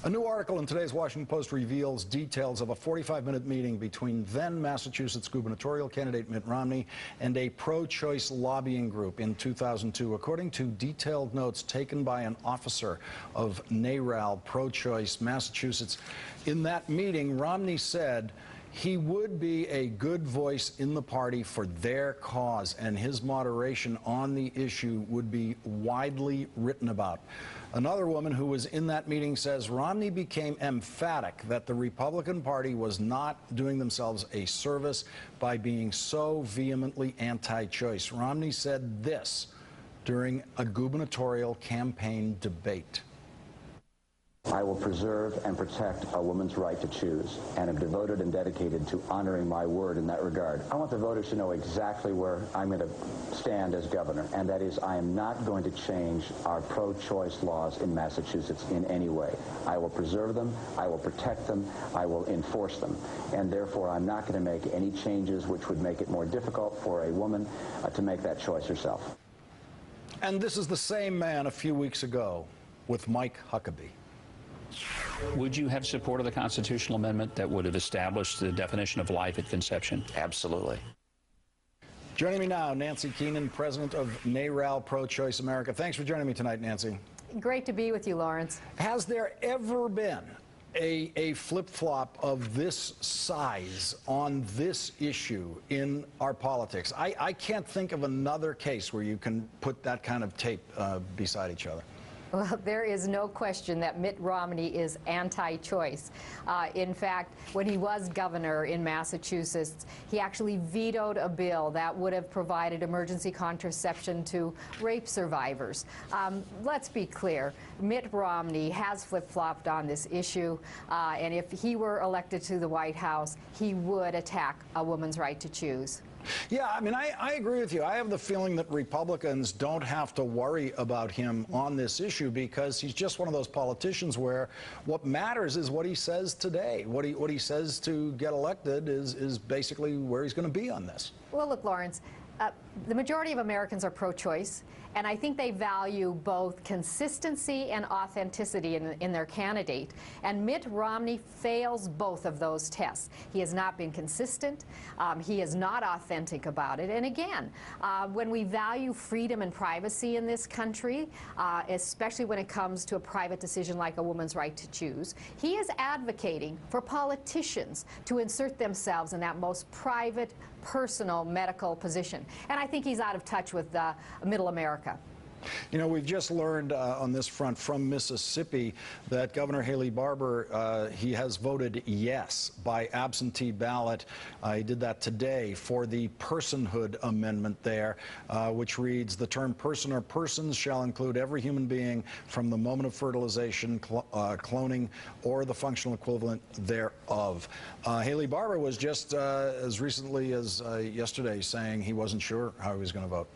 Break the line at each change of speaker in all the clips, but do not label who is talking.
A new article in today's Washington Post reveals details of a 45-minute meeting between then Massachusetts gubernatorial candidate Mitt Romney and a pro-choice lobbying group in 2002. According to detailed notes taken by an officer of NARAL Pro-Choice Massachusetts, in that meeting, Romney said he would be a good voice in the party for their cause, and his moderation on the issue would be widely written about. Another woman who was in that meeting says Romney became emphatic that the Republican Party was not doing themselves a service by being so vehemently anti-choice. Romney said this during a gubernatorial campaign debate.
I will preserve and protect a woman's right to choose, and am devoted and dedicated to honoring my word in that regard. I want the voters to know exactly where I'm going to stand as governor, and that is I am not going to change our pro-choice laws in Massachusetts in any way. I will preserve them, I will protect them, I will enforce them, and therefore I'm not going to make any changes which would make it more difficult for a woman to make that choice herself.
And this is the same man a few weeks ago with Mike Huckabee.
Would you have supported the constitutional amendment that would have established the definition of life at conception?
Absolutely.
Joining me now, Nancy Keenan, president of NARAL Pro-Choice America. Thanks for joining me tonight, Nancy.
Great to be with you, Lawrence.
Has there ever been a flip-flop of this size on this issue in our politics? I can't think of another case where you can put that kind of tape beside each other.
Well, there is no question that Mitt Romney is anti-choice. In fact, when he was governor in Massachusetts, he actually vetoed a bill that would have provided emergency contraception to rape survivors. Let's be clear, Mitt Romney has flip-flopped on this issue, and if he were elected to the White House, he would attack a woman's right to choose.
Yeah, I mean, I agree with you. I have the feeling that Republicans don't have to worry about him on this issue because he's just one of those politicians where what matters is what he says today. What he says to get elected is basically where he's going to be on this.
Well, look, Lawrence, the majority of Americans are pro-choice, and I think they value both consistency and authenticity in their candidate. And Mitt Romney fails both of those tests. He has not been consistent. He is not authentic about it. And again, when we value freedom and privacy in this country, especially when it comes to a private decision like a woman's right to choose, he is advocating for politicians to insert themselves in that most private, personal medical position. And I think he's out of touch with middle America.
You know, we've just learned on this front from Mississippi that Governor Haley Barbour, he has voted yes by absentee ballot. He did that today for the personhood amendment there, which reads, the term person or persons shall include every human being from the moment of fertilization, cloning, or the functional equivalent thereof. Haley Barbour was just as recently as yesterday saying he wasn't sure how he was going to vote.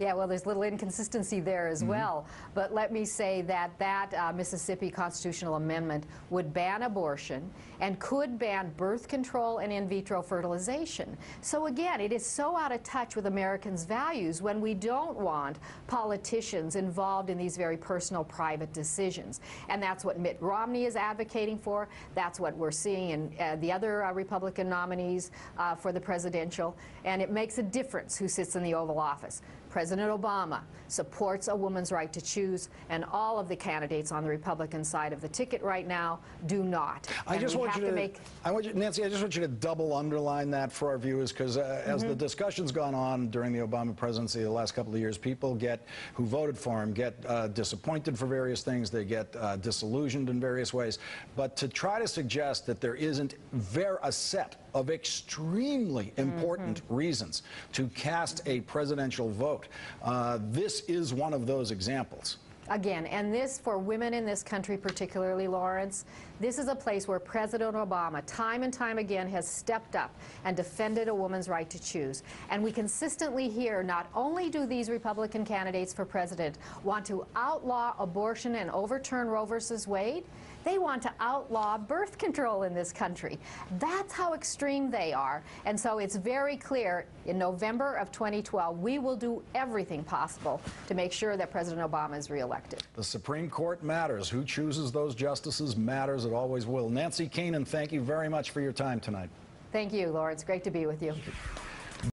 Yeah, well, there's little inconsistency there as well. But let me say that Mississippi constitutional amendment would ban abortion and could ban birth control and in vitro fertilization. So again, it is so out of touch with Americans' values when we don't want politicians involved in these very personal, private decisions. And that's what Mitt Romney is advocating for. That's what we're seeing in the other Republican nominees for the presidential. And it makes a difference who sits in the Oval Office. President Obama supports a woman's right to choose, and all of the candidates on the Republican side of the ticket right now do not.
Nancy, I just want you to double underline that for our viewers, because as the discussion's gone on during the Obama presidency the last couple of years, people who voted for him get disappointed for various things. They get disillusioned in various ways. But to try to suggest that there isn't a set of extremely important reasons to cast a presidential vote, this is one of those examples.
Again, and this, for women in this country particularly, Lawrence, this is a place where President Obama time and time again has stepped up and defended a woman's right to choose. And we consistently hear not only do these Republican candidates for president want to outlaw abortion and overturn Roe versus Wade, They want to outlaw birth control in this country. That's how extreme they are. And so it's very clear in November of 2012, we will do everything possible to make sure that President Obama is reelected.
The Supreme Court matters. Who chooses those justices matters. It always will. Nancy Keenan, thank you very much for your time tonight.
Thank you, Lawrence. Great to be with you.